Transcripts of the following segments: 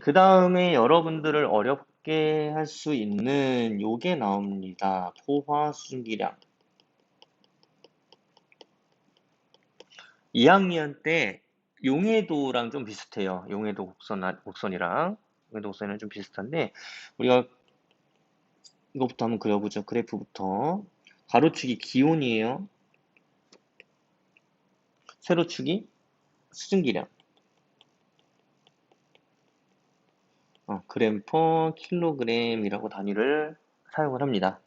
그 다음에 여러분들을 어렵게 할 수 있는 요게 나옵니다. 포화 수증기량. 2학년 때 용해도랑 좀 비슷해요. 곡선이랑. 용해도 곡선이랑 좀 비슷한데, 우리가 이거부터 한번 그려보죠. 그래프부터. 가로축이 기온이에요. 세로축이 수증기량. 그램 퍼 킬로그램이라고 단위를 사용을 합니다.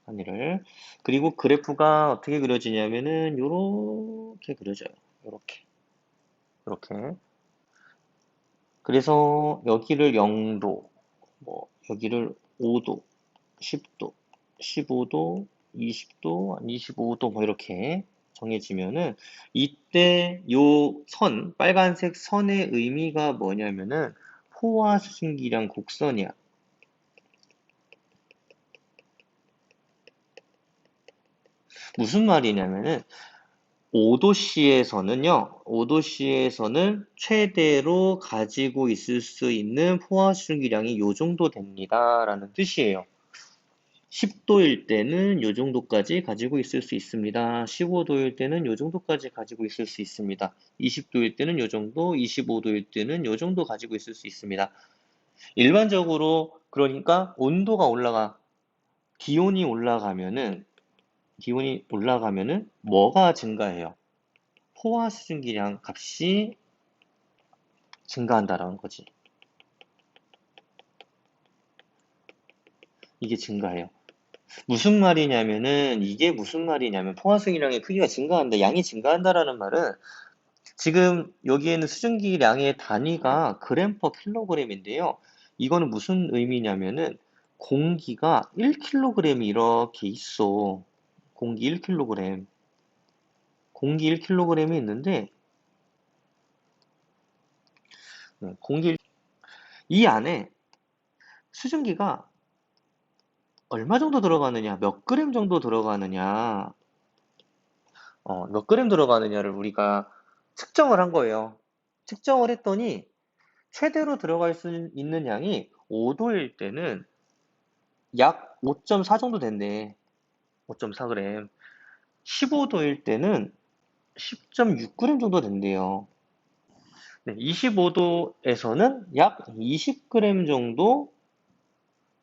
단위를. 그리고 그래프가 어떻게 그려지냐면은 요렇게 그려져요. 요렇게. 요렇게. 그래서 여기를 0도, 뭐 여기를 5도, 10도, 15도, 20도, 25도 뭐 이렇게 정해지면은 이때 요 선, 빨간색 선의 의미가 뭐냐면은 포화 수증기량 곡선이야. 무슨 말이냐면은 5도씨에서는요, 5도씨에서는 최대로 가지고 있을 수 있는 포화 수증기량이 요 정도 됩니다. 라는 뜻이에요. 10도일 때는 요 정도까지 가지고 있을 수 있습니다. 15도일 때는 요 정도까지 가지고 있을 수 있습니다. 20도일 때는 요 정도, 25도일 때는 요 정도 가지고 있을 수 있습니다. 일반적으로 그러니까 온도가 올라가, 기온이 올라가면은 뭐가 증가해요? 포화 수증기량 값이 증가한다라는 거지. 이게 증가해요. 이게 무슨 말이냐면 포화 수증기량의 크기가 증가한다, 양이 증가한다라는 말은 지금 여기에는 수증기량의 단위가 그램 퍼 킬로그램인데요. 이거는 무슨 의미냐면은 공기가 1kg이 이렇게 있어. 공기 1kg. 공기 1kg이 있는데 이 안에 수증기가 얼마 정도 들어가느냐, 몇 그램 정도 들어가느냐, 몇 그램 들어가느냐를 우리가 측정을 한 거예요. 측정을 했더니 최대로 들어갈 수 있는 양이 5도일 때는 약 5.4 정도 된대. 5.4g. 15도일 때는 10.6g 정도 된대요. 네, 25도에서는 약 20g 정도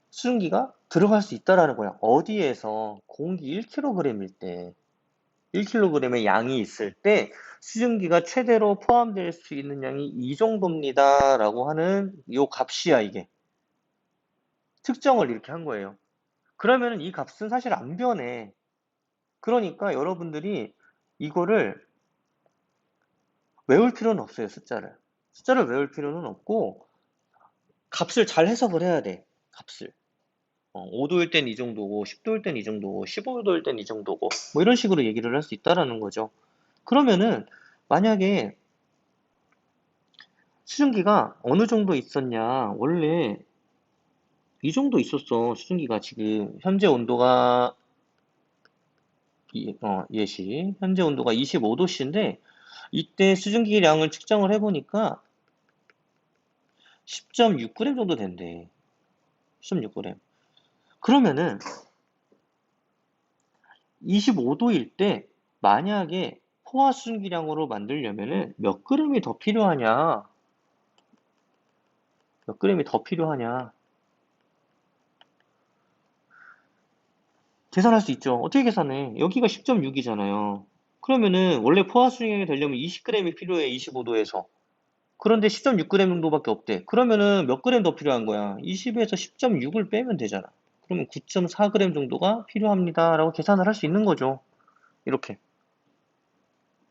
수증기가 들어갈 수 있다라는 거야. 어디에서? 공기 1kg일 때. 1kg의 양이 있을 때 수증기가 최대로 포함될 수 있는 양이 이 정도입니다. 라고 하는 요 값이야, 이게. 특정을 이렇게 한 거예요. 그러면 이 값은 사실 안 변해. 그러니까 여러분들이 이거를 외울 필요는 없어요, 숫자를. 숫자를 외울 필요는 없고, 값을 잘 해석을 해야 돼, 값을. 5도일 땐 이 정도고, 10도일 땐 이 정도고, 15도일 땐 이 정도고, 뭐 이런 식으로 얘기를 할 수 있다라는 거죠. 그러면은, 만약에 수증기가 어느 정도 있었냐, 원래 이 정도 있었어, 수증기가 지금. 현재 온도가, 현재 온도가 25도씨인데, 이때 수증기량을 측정을 해보니까 10.6g 정도 된대. 10.6g. 그러면은 25도일 때 만약에 포화 수증기량으로 만들려면은 몇 그램이 더 필요하냐? 몇 그램이 더 필요하냐? 계산할 수 있죠. 어떻게 계산해? 여기가 10.6이잖아요. 그러면은 원래 포화 수증기량이 되려면 20g이 필요해. 25도에서. 그런데 10.6g 정도밖에 없대. 그러면은 몇 그램 더 필요한 거야? 20에서 10.6을 빼면 되잖아. 그러면 9.4g 정도가 필요합니다. 라고 계산을 할 수 있는 거죠. 이렇게.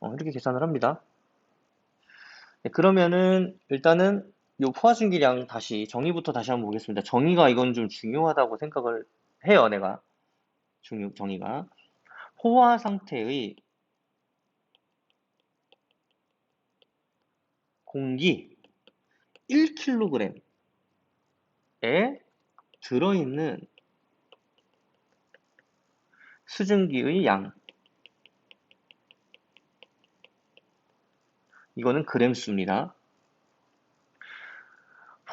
이렇게 계산을 합니다. 네, 그러면은 일단은 요 포화준기량 다시 정의부터 다시 한번 보겠습니다. 정의가 이건 좀 중요하다고 생각을 해요, 내가. 정의가. 포화 상태의 공기 1kg에 들어있는 수증기의 양. 이거는 그램수입니다.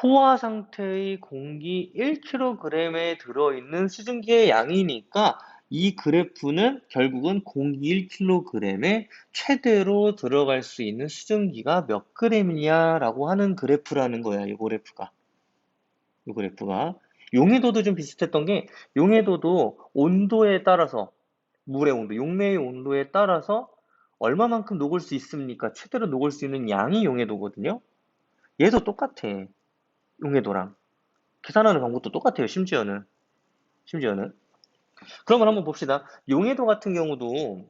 포화 상태의 공기 1kg에 들어있는 수증기의 양이니까 이 그래프는 결국은 공기 1kg에 최대로 들어갈 수 있는 수증기가 몇 g이냐라고 하는 그래프라는 거야, 이 그래프가. 이 그래프가. 용해도도 좀 비슷했던 게, 용해도도 온도에 따라서, 물의 온도, 용매의 온도에 따라서 얼마만큼 녹을 수 있습니까? 최대로 녹을 수 있는 양이 용해도거든요. 얘도 똑같아. 용해도랑. 계산하는 방법도 똑같아요, 심지어는. 그러면 한번 봅시다. 용해도 같은 경우도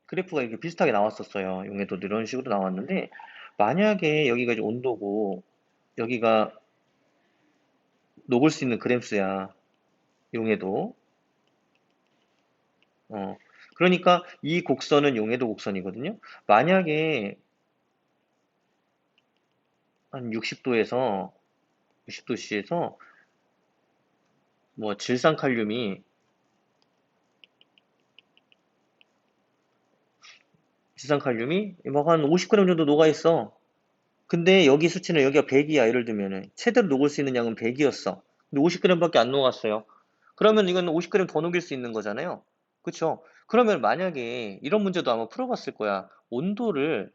그래프가 이렇게 비슷하게 나왔었어요. 용해도도 이런 식으로 나왔는데, 만약에 여기가 이제 온도고, 여기가 녹을 수 있는 그램수야, 용해도. 어, 그러니까 이 곡선은 용해도 곡선이거든요. 만약에 한 60도에서 뭐 질산칼륨이 막 한 50g 정도 녹아 있어. 근데 여기 수치는 여기가 100이야. 예를 들면은 최대로 녹을 수 있는 양은 100이었어. 근데 50g밖에 안 녹았어요. 그러면 이건 50g 더 녹일 수 있는 거잖아요. 그쵸? 그러면 만약에 이런 문제도 아마 풀어봤을 거야. 온도를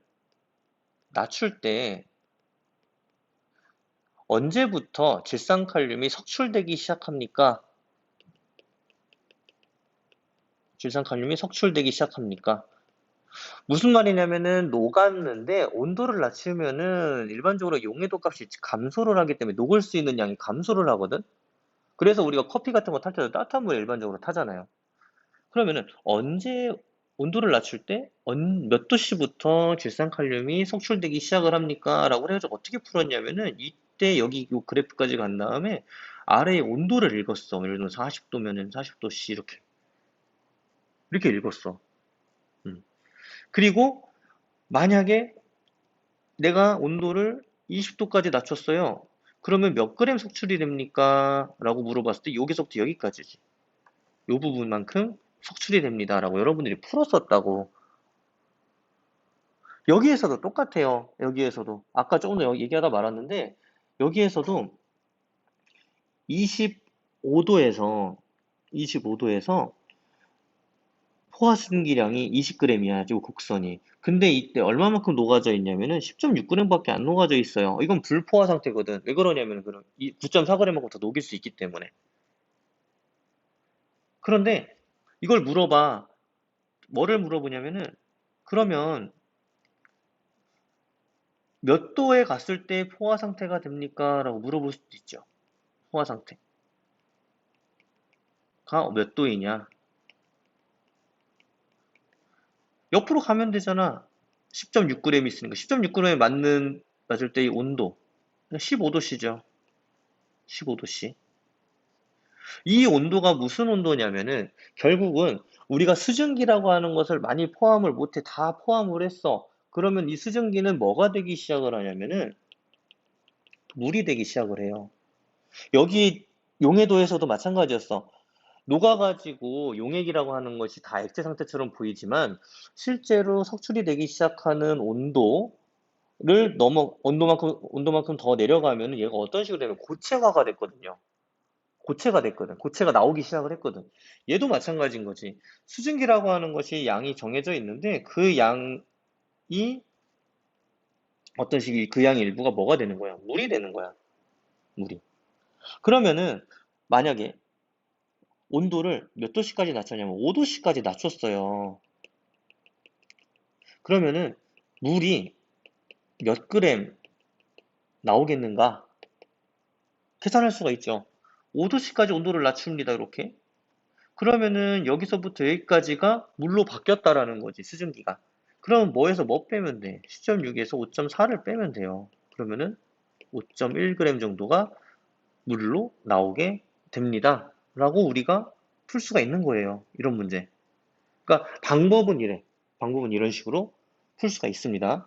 낮출 때 언제부터 질산칼륨이 석출되기 시작합니까? 질산칼륨이 석출되기 시작합니까? 무슨 말이냐면은 녹았는데 온도를 낮추면은 일반적으로 용해도 값이 감소를 하기 때문에 녹을 수 있는 양이 감소를 하거든? 그래서 우리가 커피 같은 거 탈 때도 따뜻한 물에 일반적으로 타잖아요. 그러면은 언제 온도를 낮출 때 몇 도씨부터 질산칼륨이 석출되기 시작을 합니까? 라고 해가지고 어떻게 풀었냐면은 이때 여기 요 그래프까지 간 다음에 아래에 온도를 읽었어. 예를 들면 40도면은 40도씨 이렇게 읽었어. 음. 그리고 만약에 내가 온도를 20도까지 낮췄어요. 그러면 몇 그램 석출이 됩니까? 라고 물어봤을 때 여기서부터 여기까지지. 요 부분만큼 석출이 됩니다. 라고 여러분들이 풀었었다고. 여기에서도 똑같아요. 여기에서도. 아까 조금 전에 얘기하다 말았는데, 여기에서도 25도에서, 25도에서 포화수증기량이 20g이야, 지금 곡선이. 근데 이때 얼마만큼 녹아져 있냐면은 10.6g밖에 안 녹아져 있어요. 이건 불포화 상태거든. 왜 그러냐면 그럼 이 9.4g만큼 더 녹일 수 있기 때문에. 그런데 이걸 물어봐. 뭐를 물어보냐면은 그러면 몇 도에 갔을 때 포화 상태가 됩니까? 라고 물어볼 수도 있죠. 포화 상태가 몇 도이냐? 옆으로 가면 되잖아. 10.6g 있으니까 10.6g에 맞을 때의 온도 15도씨죠. 15도씨. 이 온도가 무슨 온도냐면은 결국은 우리가 수증기라고 하는 것을 많이 포함을 못해 다 포함을 했어. 그러면 이 수증기는 뭐가 되기 시작을 하냐면은 물이 되기 시작을 해요. 여기 용해도에서도 마찬가지였어. 녹아가지고 용액이라고 하는 것이 다 액체 상태처럼 보이지만 실제로 석출이 되기 시작하는 온도만큼 더 내려가면 얘가 어떤 식으로 되면 고체화가 됐거든요. 고체가 됐거든. 고체가 나오기 시작을 했거든. 얘도 마찬가지인 거지. 수증기라고 하는 것이 양이 정해져 있는데 그 양이 어떤 식이 그 양의 일부가 뭐가 되는 거야? 물이 되는 거야. 물이. 그러면은 만약에 온도를 몇 도씨까지 낮췄냐면 5도씨까지 낮췄어요. 그러면은 물이 몇 그램 나오겠는가? 계산할 수가 있죠. 5도씨까지 온도를 낮춥니다. 이렇게. 그러면은 여기서부터 여기까지가 물로 바뀌었다라는 거지, 수증기가. 그럼 뭐에서 뭐 빼면 돼? 10.6에서 5.4를 빼면 돼요. 그러면은 5.1g 정도가 물로 나오게 됩니다. 라고 우리가 풀 수가 있는 거예요. 이런 문제. 그러니까 방법은 이래. 방법은 이런 식으로 풀 수가 있습니다.